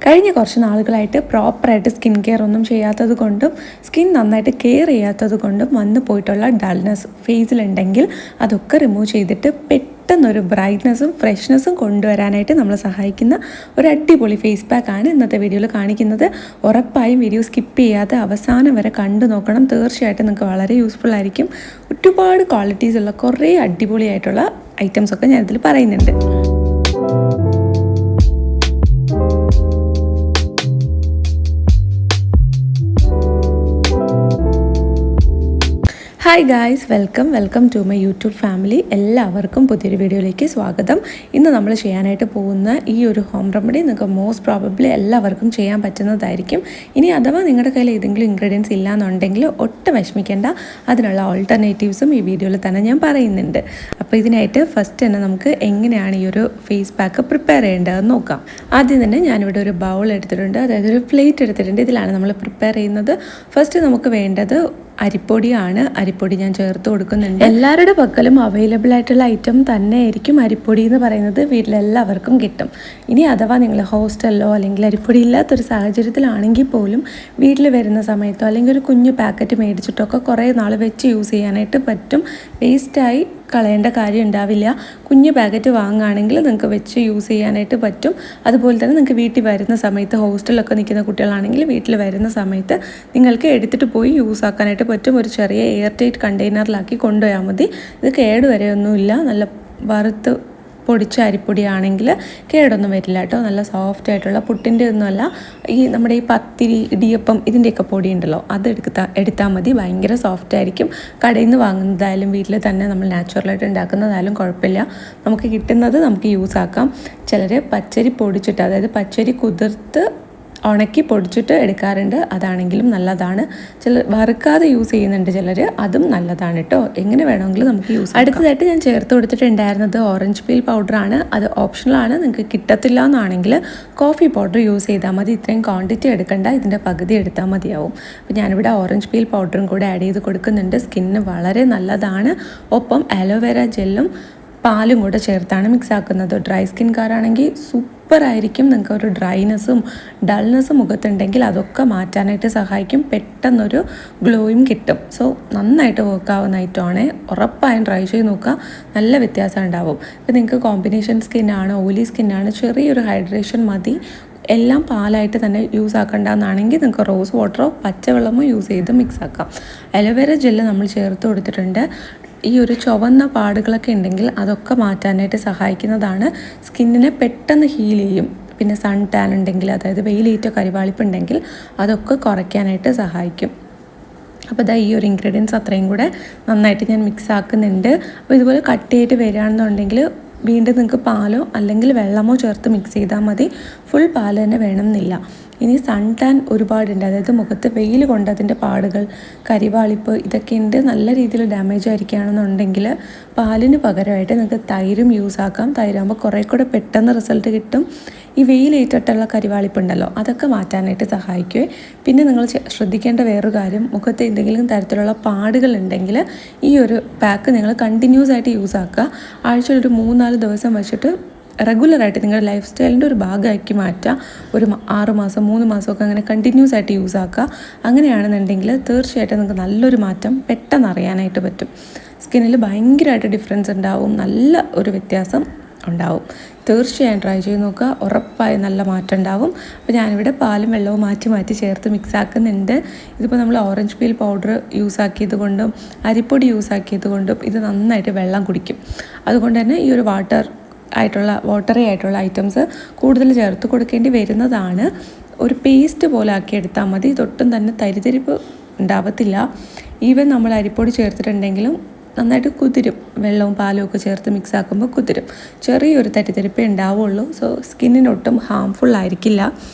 കഴിഞ്ഞ കുറച്ച് നാളുകളായിട്ട് പ്രോപ്പറായിട്ട് സ്കിൻ കെയർ ഒന്നും ചെയ്യാത്തത് കൊണ്ടും സ്കിൻ നന്നായിട്ട് കെയർ ചെയ്യാത്തത് കൊണ്ടും വന്നു പോയിട്ടുള്ള ഡൾനെസ് ഫേസിലുണ്ടെങ്കിൽ അതൊക്കെ റിമൂവ് ചെയ്തിട്ട് പെട്ടെന്നൊരു ബ്രൈറ്റ്നസ്സും ഫ്രഷ്നെസ്സും കൊണ്ടുവരാനായിട്ട് നമ്മളെ സഹായിക്കുന്ന ഒരു അടിപൊളി ഫേസ് പാക്കാണ് ഇന്നത്തെ വീഡിയോയിൽ കാണിക്കുന്നത്. ഉറപ്പായും വീഡിയോ സ്കിപ്പ് ചെയ്യാതെ അവസാനം വരെ കണ്ടു നോക്കണം. തീർച്ചയായിട്ടും നിങ്ങൾക്ക് വളരെ യൂസ്ഫുൾ ആയിരിക്കും. ഒരുപാട് ക്വാളിറ്റീസ് ഉള്ള കുറേ അടിപൊളിയായിട്ടുള്ള ഐറ്റംസൊക്കെ ഞാനിതിൽ പറയുന്നുണ്ട്. Hi guys, welcome to my YouTube family. എല്ലാവർക്കും പുതിയൊരു വീഡിയോയിലേക്ക് സ്വാഗതം. ഇന്ന് നമ്മൾ ചെയ്യാനായിട്ട് പോകുന്ന ഈ ഒരു ഹോം റെമഡി നിങ്ങൾക്ക് മോസ്റ്റ് പ്രോബബ്ലി എല്ലാവർക്കും ചെയ്യാൻ പറ്റുന്നതായിരിക്കും. ഇനി അഥവാ നിങ്ങളുടെ കയ്യിൽ ഏതെങ്കിലും ഇൻഗ്രീഡിയൻസ് ഇല്ലയെന്നുണ്ടെങ്കിൽ ഒട്ടും വിഷമിക്കേണ്ട, അതിനുള്ള ഓൾട്ടർനേറ്റീവ്സും ഈ വീഡിയോയിൽ തന്നെ ഞാൻ പറയുന്നുണ്ട്. അപ്പോൾ ഇതിനായിട്ട് ഫസ്റ്റ് തന്നെ നമുക്ക് എങ്ങനെയാണ് ഈ ഒരു ഫേസ് പാക്ക് പ്രിപ്പയർ ചെയ്യേണ്ടതെന്ന് നോക്കാം. ആദ്യം തന്നെ ഞാനിവിടെ ഒരു ബൗൾ എടുത്തിട്ടുണ്ട്, അതായത് ഒരു പ്ലേറ്റ് എടുത്തിട്ടുണ്ട്. ഇതിലാണ് നമ്മൾ പ്രിപ്പയർ ചെയ്യുന്നത്. ഫസ്റ്റ് നമുക്ക് വേണ്ടത് അരിപ്പൊടിയാണ്. അരിപ്പൊടി ഞാൻ ചേർത്ത് കൊടുക്കുന്നുണ്ട്. എല്ലാവരുടെ പക്കലും അവൈലബിൾ ആയിട്ടുള്ള ഐറ്റം തന്നെ ആയിരിക്കും അരിപ്പൊടി എന്ന് പറയുന്നത്. വീട്ടിലെല്ലാവർക്കും കിട്ടും. ഇനി അഥവാ നിങ്ങൾ ഹോസ്റ്റലിലോ അല്ലെങ്കിൽ അരിപ്പൊടി ഇല്ലാത്തൊരു സാഹചര്യത്തിലാണെങ്കിൽ പോലും വീട്ടിൽ വരുന്ന സമയത്തോ അല്ലെങ്കിൽ ഒരു കുഞ്ഞു പാക്കറ്റ് മേടിച്ചിട്ടൊക്കെ കുറേ നാൾ വെച്ച് യൂസ് ചെയ്യാനായിട്ട് പറ്റും. വേസ്റ്റായി കളയേണ്ട കാര്യം ഉണ്ടാവില്ല. കുഞ്ഞു പാക്കറ്റ് വാങ്ങുകയാണെങ്കിൽ നിങ്ങൾക്ക് വെച്ച് യൂസ് ചെയ്യാനായിട്ട് പറ്റും. അതുപോലെ തന്നെ നിങ്ങൾക്ക് വീട്ടിൽ വരുന്ന സമയത്ത്, ഹോസ്റ്റലിലൊക്കെ നിൽക്കുന്ന കുട്ടികളാണെങ്കിൽ വീട്ടിൽ വരുന്ന സമയത്ത് നിങ്ങൾക്ക് എടുത്തിട്ട് പോയി യൂസ് ആക്കാനായിട്ട് പറ്റും. ഒരു ചെറിയ എയർ ടൈറ്റ് കണ്ടെയ്നറിലാക്കി കൊണ്ടുപോയാൽ മതി. ഇത് കേടുവരെയൊന്നുമില്ല. നല്ല വറുത്ത് പൊടിച്ച അരിപ്പൊടിയാണെങ്കിൽ കേടൊന്നും വരില്ല കേട്ടോ. നല്ല സോഫ്റ്റ് ആയിട്ടുള്ള പുട്ടിൻ്റെ ഒന്നുമല്ല, ഈ നമ്മുടെ ഈ പത്തിരി, ഇടിയപ്പം ഇതിൻ്റെയൊക്കെ പൊടി ഉണ്ടല്ലോ, അത് എടുത്താൽ മതി. ഭയങ്കര സോഫ്റ്റ് ആയിരിക്കും. കടയിൽ നിന്ന് വാങ്ങുന്നതായാലും വീട്ടിൽ തന്നെ നമ്മൾ നാച്ചുറലായിട്ട് ഉണ്ടാക്കുന്നതായാലും കുഴപ്പമില്ല. നമുക്ക് കിട്ടുന്നത് നമുക്ക് യൂസ് ആക്കാം. ചിലർ പച്ചരി പൊടിച്ചിട്ട്, അതായത് പച്ചരി കുതിർത്ത് ഉണക്കി പൊടിച്ചിട്ട് എടുക്കാറുണ്ട്. അതാണെങ്കിലും നല്ലതാണ്. ചിലർ വറുക്കാതെ യൂസ് ചെയ്യുന്നുണ്ട് ചിലർ, അതും നല്ലതാണ് കേട്ടോ. എങ്ങനെ വേണമെങ്കിലും നമുക്ക് യൂസ്. അടുത്തതായിട്ട് ഞാൻ ചേർത്ത് കൊടുത്തിട്ടുണ്ടായിരുന്നത് ഓറഞ്ച് പീൽ പൗഡറാണ്. അത് ഓപ്ഷണലാണ്. നിങ്ങൾക്ക് കിട്ടത്തില്ല എന്നാണെങ്കിൽ കോഫി പൗഡർ യൂസ് ചെയ്താൽ മതി. ഇത്രയും ക്വാണ്ടിറ്റി എടുക്കണ്ട, ഇതിൻ്റെ പകുതി എടുത്താൽ മതിയാവും. അപ്പോൾ ഞാനിവിടെ ഓറഞ്ച് പീൽ പൗഡറും കൂടെ ആഡ് ചെയ്ത് കൊടുക്കുന്നുണ്ട്. സ്കിന്നിന് വളരെ നല്ലതാണ്. ഒപ്പം അലോവേര ജെല്ലും പാലും കൂടെ ചേർത്താണ് മിക്സ് ആക്കുന്നത്. ഡ്രൈ സ്കിൻകാരാണെങ്കിൽ സൂപ്പറായിരിക്കും. നിങ്ങൾക്ക് ഒരു ഡ്രൈനെസ്സും ഡൾനെസ്സും മുഖത്തുണ്ടെങ്കിൽ അതൊക്കെ മാറ്റാനായിട്ട് സഹായിക്കും. പെട്ടെന്നൊരു ഗ്ലോയും കിട്ടും. സോ നന്നായിട്ട് വർക്കാവുന്ന ഐറ്റമാണ്. ഉറപ്പായും ട്രൈ ചെയ്ത് നോക്കുക. നല്ല വ്യത്യാസം ഉണ്ടാവും. ഇപ്പം നിങ്ങൾക്ക് കോമ്പിനേഷൻ സ്കിന്നാണ്, ഓയിലി സ്കിന്നാണ്, ചെറിയൊരു ഹൈഡ്രേഷൻ മതി, എല്ലാം പാലായിട്ട് തന്നെ യൂസ് ആക്കേണ്ടതെന്നാണെങ്കിൽ നിങ്ങൾക്ക് റോസ് വാട്ടറോ പച്ചവെള്ളമോ യൂസ് ചെയ്ത് മിക്സ് ആക്കാം. അലോവേര ജെല്ല് നമ്മൾ ചേർത്ത് കൊടുത്തിട്ടുണ്ട്. ഈ ഒരു ചുവന്ന പാടുകളൊക്കെ ഉണ്ടെങ്കിൽ അതൊക്കെ മാറ്റാനായിട്ട് സഹായിക്കുന്നതാണ്. സ്കിന്നിനെ പെട്ടെന്ന് ഹീൽ ചെയ്യും. പിന്നെ സൺ ടാൻ ഉണ്ടെങ്കിൽ, അതായത് വെയിലേറ്റ കരിവാളിപ്പുണ്ടെങ്കിൽ അതൊക്കെ കുറയ്ക്കാനായിട്ട് സഹായിക്കും. അപ്പോൾ ഇതാ ഈ ഒരു ഇൻഗ്രീഡിയൻസ് അത്രയും കൂടെ നന്നായിട്ട് ഞാൻ മിക്സ് ആക്കുന്നുണ്ട്. അപ്പോൾ ഇതുപോലെ കട്ടിയായിട്ട് വരികയാണെന്നുണ്ടെങ്കിൽ വീണ്ടും നിങ്ങൾക്ക് പാലോ അല്ലെങ്കിൽ വെള്ളമോ ചേർത്ത് മിക്സ് ചെയ്താൽ മതി. ഫുൾ പാൽ തന്നെ വേണമെന്നില്ല. ഇനി സൺ ടാൻ ഒരുപാടുണ്ട്, അതായത് മുഖത്ത് വെയിൽ കൊണ്ട് അതിൻ്റെ പാടുകൾ, കരിവാളിപ്പ് ഇതൊക്കെ ഉണ്ട്, നല്ല രീതിയിൽ ഡാമേജ് ആയിരിക്കുകയാണെന്നുണ്ടെങ്കിൽ പാലിന് പകരമായിട്ട് നിങ്ങൾക്ക് തൈരും യൂസ് ആക്കാം. തൈരാകുമ്പോൾ കുറേ കൂടെ പെട്ടെന്ന് റിസൾട്ട് കിട്ടും. ഈ വെയിലേറ്റിട്ടുള്ള കരിവാളിപ്പുണ്ടല്ലോ, അതൊക്കെ മാറ്റാനായിട്ട് സഹായിക്കുമേ. പിന്നെ നിങ്ങൾ ശ്രദ്ധിക്കേണ്ട വേറൊരു കാര്യം, മുഖത്ത് എന്തെങ്കിലും തരത്തിലുള്ള പാടുകൾ ഉണ്ടെങ്കിൽ ഈ ഒരു പാക്ക് നിങ്ങൾ കണ്ടിന്യൂസ് ആയിട്ട് യൂസ് ആക്കുക. ആഴ്ചയിൽ ഒരു 3-4 ദിവസം വെച്ചിട്ട് റെഗുലറായിട്ട് നിങ്ങളുടെ ലൈഫ് സ്റ്റൈലിൻ്റെ ഒരു ഭാഗമാക്കി മാറ്റുക. ഒരു 6 മാസം 3 മാസമൊക്കെ അങ്ങനെ കണ്ടിന്യൂസ് ആയിട്ട് യൂസ് ആക്കുക. അങ്ങനെയാണെന്നുണ്ടെങ്കിൽ തീർച്ചയായിട്ടും നിങ്ങൾക്ക് നല്ലൊരു മാറ്റം പെട്ടെന്ന് അറിയാനായിട്ട് പറ്റും. സ്കിന്നിൽ ഭയങ്കരമായിട്ട് ഡിഫറൻസ് ഉണ്ടാവും, നല്ല ഒരു വ്യത്യാസം ഉണ്ടാവും. തീർച്ചയായും ട്രൈ ചെയ്ത് നോക്കുക. ഉറപ്പായി നല്ല മാറ്റം ഉണ്ടാവും. അപ്പോൾ ഞാനിവിടെ പാലും വെള്ളവും മാറ്റി ചേർത്ത് മിക്സ് ആക്കുന്നുണ്ട്. ഇതിപ്പോൾ നമ്മൾ ഓറഞ്ച് പീൽ പൗഡർ യൂസ് ആക്കിയത് കൊണ്ടും അരിപ്പൊടി യൂസ് ആക്കിയത് കൊണ്ടും ഇത് നന്നായിട്ട് വെള്ളം കുടിക്കും. അതുകൊണ്ട് തന്നെ ഈ ഒരു വാട്ടറി ആയിട്ടുള്ള ഐറ്റംസ് കൂടുതൽ ചേർത്ത് കൊടുക്കേണ്ടി വരുന്നതാണ്. ഒരു പേസ്റ്റ് പോലെ ആക്കിയെടുത്താൽ മതി. തൊട്ടും തന്നെ തരിതരിപ്പ് ഉണ്ടാവത്തില്ല. ഈവൻ നമ്മൾ അരിപ്പൊടി ചേർത്തിട്ടുണ്ടെങ്കിലും നന്നായിട്ട് കുതിരും. വെള്ളവും പാലും ഒക്കെ ചേർത്ത് മിക്സ് ആക്കുമ്പോൾ കുതിരും. ചെറിയൊരു തരിതരിപ്പേ ഉണ്ടാവുള്ളൂ. സോ സ്കിന്നിനൊട്ടും ഹാംഫുൾ ആയിരിക്കില്ല.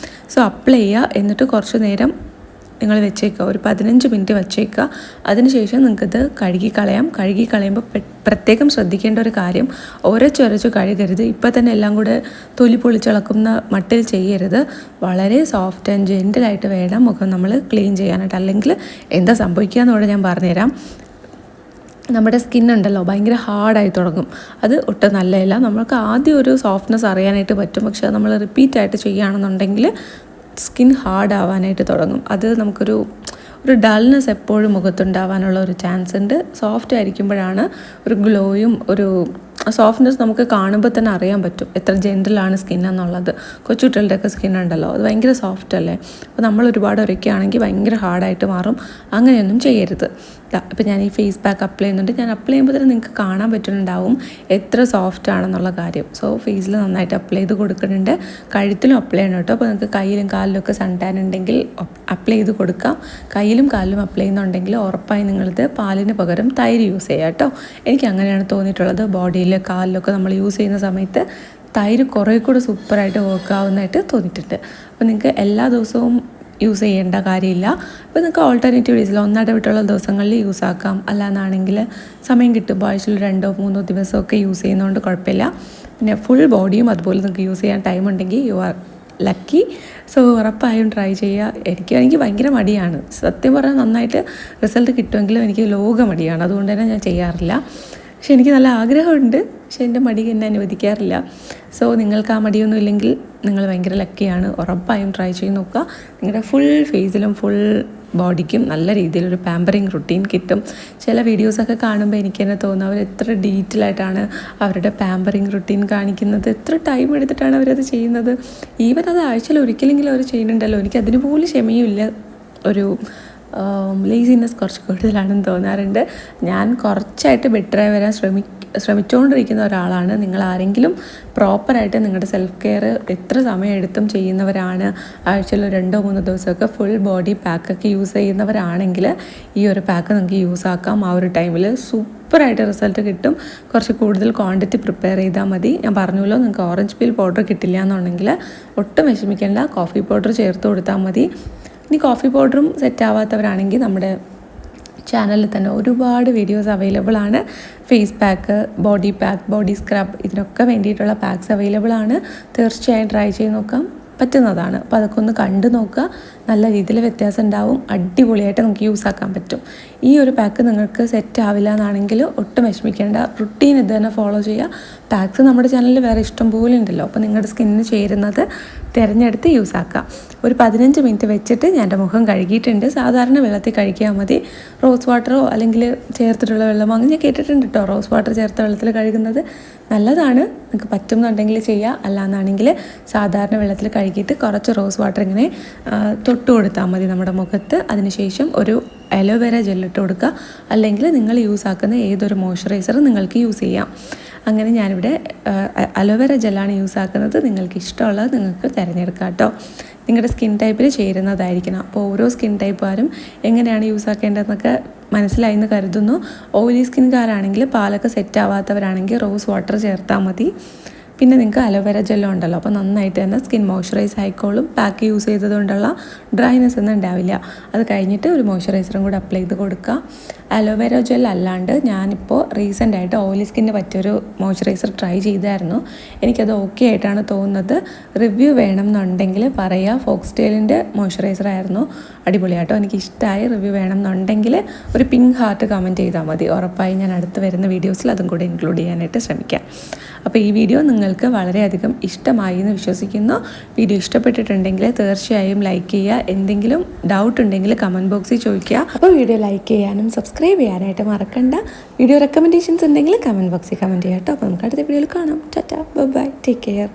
സോ അപ്ലൈ ചെയ്യുക. എന്നിട്ട് കുറച്ച് നേരം നിങ്ങൾ വെച്ചേക്കുക, ഒരു 15 മിനിറ്റ് വെച്ചേക്കുക. അതിനുശേഷം നിങ്ങൾക്കിത് കഴുകി കളയുമ്പോൾ പ്രത്യേകം ശ്രദ്ധിക്കേണ്ട ഒരു കാര്യം, ഉരച്ചു കഴുകരുത്. ഇപ്പം തന്നെ എല്ലാം കൂടെ തൊലി പൊളിച്ചിളക്കുന്ന മട്ടിൽ ചെയ്യരുത്. വളരെ സോഫ്റ്റ് ആൻഡ് ജെൻറ്റിലായിട്ട് വേണം മുഖം നമ്മൾ ക്ലീൻ ചെയ്യാനായിട്ട്. അല്ലെങ്കിൽ എന്താ സംഭവിക്കുക എന്നോട് ഞാൻ പറഞ്ഞുതരാം. നമ്മുടെ സ്കിന്നുണ്ടല്ലോ ഭയങ്കര ഹാർഡായി തുടങ്ങും. അത് ഒട്ടും നല്ലതല്ല. നമ്മൾക്ക് ആദ്യം ഒരു സോഫ്റ്റ്നെസ് അറിയാനായിട്ട് പറ്റും, പക്ഷേ അത് നമ്മൾ റിപ്പീറ്റായിട്ട് ചെയ്യുകയാണെന്നുണ്ടെങ്കിൽ സ്കിൻ ഹാർഡ് ആവാനായിട്ട് തുടങ്ങും. അത് നമുക്കൊരു ഡൾനെസ് എപ്പോഴും മുഖത്തുണ്ടാവാനുള്ള ഒരു ചാൻസ് ഉണ്ട്. സോഫ്റ്റ് ആയിരിക്കുമ്പോഴാണ് ഒരു ഗ്ലോയും ഒരു സോഫ്റ്റ്നെസ് നമുക്ക് കാണുമ്പോൾ തന്നെ അറിയാൻ പറ്റും എത്ര ജെൻറ്റിലാണ് സ്കിൻ എന്നുള്ളത്. കൊച്ചുകുട്ടികളുടെയൊക്കെ സ്കിൻ ഉണ്ടല്ലോ, അത് ഭയങ്കര സോഫ്റ്റ് അല്ലേ. അപ്പോൾ നമ്മൾ ഒരുപാട് ഉരയ്ക്കുകയാണെങ്കിൽ ഭയങ്കര ഹാർഡായിട്ട് മാറും. അങ്ങനെയൊന്നും ചെയ്യരുത്. ഇപ്പം ഞാൻ ഈ ഫേസ് പാക്ക് അപ്ലൈ ചെയ്യുന്നുണ്ട്. ഞാൻ അപ്ലൈ ചെയ്യുമ്പോൾ തന്നെ നിങ്ങൾക്ക് കാണാൻ പറ്റുന്നുണ്ടാവും എത്ര സോഫ്റ്റ് ആണെന്നുള്ള കാര്യം. സോ ഫേസിൽ നന്നായിട്ട് അപ്ലൈ ചെയ്ത് കൊടുക്കുന്നുണ്ട്. കഴുത്തിലും അപ്ലൈ ചെയ്യണം കേട്ടോ. അപ്പോൾ നിങ്ങൾക്ക് കയ്യിലും കാലിലും ഒക്കെ സൺ ടാൻ ഉണ്ടെങ്കിൽ അപ്ലൈ ചെയ്ത് കൊടുക്കാം. കയ്യിലും കാലിലും അപ്ലൈ ചെയ്യുന്നുണ്ടെങ്കിൽ ഉറപ്പായി നിങ്ങളിത് പാലിന് പകരം തൈര് യൂസ് ചെയ്യുക കേട്ടോ. എനിക്ക് അങ്ങനെയാണ് തോന്നിയിട്ടുള്ളത്. ബോഡിയിൽ കാലിലൊക്കെ നമ്മൾ യൂസ് ചെയ്യുന്ന സമയത്ത് തൈര് കുറേ കൂടെ സൂപ്പറായിട്ട് വർക്ക് ആവുന്നതായിട്ട് തോന്നിയിട്ടുണ്ട്. അപ്പോൾ നിങ്ങൾക്ക് എല്ലാ ദിവസവും യൂസ് ചെയ്യേണ്ട കാര്യമില്ല. അപ്പോൾ നിങ്ങൾക്ക് ഓൾട്ടർനേറ്റീവ് ഡേയ്സിൽ ഒന്നിടവിട്ടുള്ള ദിവസങ്ങളിൽ യൂസ് ആക്കാം. അല്ലാന്നാണെങ്കിൽ സമയം കിട്ടുമ്പോൾ ആഴ്ചയിൽ 2-3 ദിവസമൊക്കെ യൂസ് ചെയ്യുന്നതുകൊണ്ട് കുഴപ്പമില്ല. പിന്നെ ഫുൾ ബോഡിയും അതുപോലെ നിങ്ങൾക്ക് യൂസ് ചെയ്യാൻ ടൈം ഉണ്ടെങ്കിൽ യു ആർ ലക്കി. സോ ഉറപ്പായും ട്രൈ ചെയ്യുക. എനിക്ക് ഭയങ്കര മടിയാണ് സത്യം പറഞ്ഞാൽ. നന്നായിട്ട് റിസൾട്ട് കിട്ടുമെങ്കിലും എനിക്ക് ലോക മടിയാണ്, അതുകൊണ്ട് തന്നെ ഞാൻ ചെയ്യാറില്ല. പക്ഷെ എനിക്ക് നല്ല ആഗ്രഹമുണ്ട്, പക്ഷെ എൻ്റെ മടി എന്നെ അനുവദിക്കാറില്ല. സോ നിങ്ങൾക്ക് ആ മടിയൊന്നും ഇല്ലെങ്കിൽ നിങ്ങൾ ഭയങ്കര ലക്കിയാണ്. ഉറപ്പായും ട്രൈ ചെയ്ത് നോക്കുക. നിങ്ങളുടെ ഫുൾ ഫേസിലും ഫുൾ ബോഡിക്കും നല്ല രീതിയിലൊരു പാമ്പറിങ് റുട്ടീൻ കിട്ടും. ചില വീഡിയോസൊക്കെ കാണുമ്പോൾ എനിക്ക് തന്നെ തോന്നുന്നു അവർ എത്ര ഡീറ്റെയിൽ ആയിട്ടാണ് അവരുടെ പാമ്പറിങ് റുട്ടീൻ കാണിക്കുന്നത്, എത്ര ടൈം എടുത്തിട്ടാണ് അവരത് ചെയ്യുന്നത്. ഈവൻ അത് ആഴ്ചയിൽ ഒരിക്കലെങ്കിലും അവർ ചെയ്യുന്നുണ്ടല്ലോ. എനിക്ക് അതിന് പോലും ക്ഷമയുമില്ല. ഒരു ലേസിനെസ് കുറച്ച് കൂടുതലാണെന്ന് തോന്നാറുണ്ട്. ഞാൻ കുറച്ചായിട്ട് ബെറ്ററായി വരാൻ ശ്രമിച്ചുകൊണ്ടിരിക്കുന്ന ഒരാളാണ്. നിങ്ങൾ ആരെങ്കിലും പ്രോപ്പറായിട്ട് നിങ്ങളുടെ സെൽഫ് കെയർ എത്ര സമയം എടുത്തും ചെയ്യുന്നവരാണ്, ആഴ്ചയിൽ 2-3 ദിവസമൊക്കെ ഫുൾ ബോഡി പാക്കൊക്കെ യൂസ് ചെയ്യുന്നവരാണെങ്കിൽ ഈ ഒരു പാക്ക് നിങ്ങൾക്ക് യൂസ് ആക്കാം. ആ ഒരു ടൈമിൽ സൂപ്പറായിട്ട് റിസൾട്ട് കിട്ടും. കുറച്ച് കൂടുതൽ ക്വാണ്ടിറ്റി പ്രിപ്പയർ ചെയ്താൽ മതി. ഞാൻ പറഞ്ഞല്ലോ, നിങ്ങൾക്ക് ഓറഞ്ച് പീൽ പൗഡർ കിട്ടില്ല എന്നുണ്ടെങ്കിൽ ഒട്ടും വിഷമിക്കേണ്ട, കോഫി പൗഡർ ചേർത്ത് കൊടുത്താൽ മതി. ഇനി കോഫി പൗഡറും സെറ്റ് ആവാത്തവരാണെങ്കിൽ നമ്മുടെ ചാനലിൽ തന്നെ ഒരുപാട് വീഡിയോസ് അവൈലബിൾ ആണ്. Face pack, body pack, body scrub, ഇതിനൊക്കെ വേണ്ടിയിട്ടുള്ള പാക്സ് അവൈലബിൾ ആണ്. തീർച്ചയായും ട്രൈ ചെയ്ത് നോക്കാം, പറ്റുന്നതാണ്. അപ്പോൾ അതൊക്കെ ഒന്ന് കണ്ടു നോക്കുക. നല്ല രീതിയിൽ വ്യത്യാസം ഉണ്ടാവും. അടിപൊളിയായിട്ട് നമുക്ക് യൂസ് ആക്കാൻ പറ്റും. ഈ ഒരു പാക്ക് നിങ്ങൾക്ക് സെറ്റ് ആവില്ല എന്നാണെങ്കിൽ ഒട്ടും വിഷമിക്കേണ്ട. റുട്ടീൻ ഇത് തന്നെ ഫോളോ ചെയ്യുക. പാക്സ് നമ്മുടെ ചാനലിൽ വേറെ ഇഷ്ടം പോലെ ഉണ്ടല്ലോ. അപ്പോൾ നിങ്ങളുടെ സ്കിന്നിന് ചേരുന്നത് തിരഞ്ഞെടുത്ത് യൂസ് ആക്കുക. ഒരു 15 മിനിറ്റ് വെച്ചിട്ട് ഞാൻ എൻ്റെ മുഖം കഴുകിയിട്ടുണ്ട്. സാധാരണ വെള്ളത്തിൽ കഴുകിയാൽ മതി. റോസ് വാട്ടറോ അല്ലെങ്കിൽ ചേർത്തിട്ടുള്ള വെള്ളമോ അങ്ങനെ ഞാൻ കേട്ടിട്ടുണ്ട് കേട്ടോ. റോസ് വാട്ടർ ചേർത്ത വെള്ളത്തിൽ കഴുകുന്നത് നല്ലതാണ്. നിങ്ങൾക്ക് പറ്റുന്നുണ്ടെങ്കിൽ ചെയ്യുക. അല്ലാന്നാണെങ്കിൽ സാധാരണ വെള്ളത്തിൽ കഴുകിയിട്ട് കുറച്ച് റോസ് വാട്ടർ ഇങ്ങനെ തൊട്ട് കൊടുത്താൽ മതി നമ്മുടെ മുഖത്ത്. അതിനുശേഷം ഒരു അലോവേര ജെല്ലിട്ട് കൊടുക്കുക. അല്ലെങ്കിൽ നിങ്ങൾ യൂസ് ആക്കുന്ന ഏതൊരു മോയ്സ്ചറൈസറും നിങ്ങൾക്ക് യൂസ് ചെയ്യാം. അങ്ങനെ ഞാനിവിടെ അലോവേര ജെല്ലാണ് യൂസ് ആക്കുന്നത്. നിങ്ങൾക്ക് ഇഷ്ടമുള്ളത് നിങ്ങൾക്ക് തിരഞ്ഞെടുക്കാം കേട്ടോ. നിങ്ങളുടെ സ്കിൻ ടൈപ്പിന് ചേരുന്നതായിരിക്കണം. അപ്പോൾ ഓരോ സ്കിൻ ടൈപ്പുകാരും എങ്ങനെയാണ് യൂസ് ആക്കേണ്ടതെന്നൊക്കെ മനസ്സിലായി എന്ന് കരുതുന്നു. ഓയിലി സ്കിൻകാരാണെങ്കിൽ പാലൊക്കെ സെറ്റ് ആവാത്തവരാണെങ്കിൽ റോസ് വാട്ടർ ചേർത്താൽ മതി. പിന്നെ നിങ്ങൾക്ക് അലോവേര ജെല്ലും ഉണ്ടല്ലോ, അപ്പോൾ നന്നായിട്ട് തന്നെ സ്കിൻ മോയ്സ്ചറൈസ് ആയിക്കോളും. പാക്ക് യൂസ് ചെയ്തതുകൊണ്ടുള്ള ഡ്രൈനെസ് ഒന്നും ഉണ്ടാവില്ല. അത് കഴിഞ്ഞിട്ട് ഒരു മോയ്സ്ചറൈസറും കൂടി അപ്ലൈ ചെയ്ത് കൊടുക്കുക. അലോവേര ജെൽ അല്ലാണ്ട് ഞാനിപ്പോൾ റീസെൻ്റായിട്ട് ഓയിലി സ്കിന്നിന് പറ്റിയൊരു മോയ്സ്ചറൈസർ ട്രൈ ചെയ്തായിരുന്നു. എനിക്കത് ഓക്കെ ആയിട്ടാണ് തോന്നുന്നത്. റിവ്യൂ വേണം എന്നുണ്ടെങ്കിൽ പറയുക. ഫോക്സ്ടെയിലിൻ്റെ മോയ്സ്ചറൈസർ ആയിരുന്നു, അടിപൊളിയാട്ടോ, എനിക്ക് ഇഷ്ടമായി. റിവ്യൂ വേണം എന്നുണ്ടെങ്കിൽ ഒരു പിങ്ക് ഹാർട്ട് കമൻറ്റ് ചെയ്താൽ മതി. ഉറപ്പായി ഞാൻ അടുത്ത് വരുന്ന വീഡിയോസിൽ അതും കൂടി ഇൻക്ലൂഡ് ചെയ്യാനായിട്ട് ശ്രമിക്കാം. അപ്പോൾ ഈ വീഡിയോ നിങ്ങൾക്ക് വളരെയധികം ഇഷ്ടമായി എന്ന് വിശ്വസിക്കുന്നു. വീഡിയോ ഇഷ്ടപ്പെട്ടിട്ടുണ്ടെങ്കിൽ തീർച്ചയായും ലൈക്ക് ചെയ്യുക. എന്തെങ്കിലും ഡൗട്ട് ഉണ്ടെങ്കിൽ കമൻറ്റ് ബോക്സിൽ ചോദിക്കുക. അപ്പോൾ വീഡിയോ ലൈക്ക് ചെയ്യാനും സബ്സ്ക്രൈബ് ചെയ്യാനായിട്ട് മറക്കണ്ട. വീഡിയോ റെക്കമെൻഡേഷൻസ് ഉണ്ടെങ്കിൽ കമൻറ്റ് ബോക്സിൽ കമൻറ്റ് ചെയ്യാം കേട്ടോ. അപ്പോൾ നമുക്ക് അടുത്ത വീഡിയോയിൽ കാണാം. Tata, bye, take care.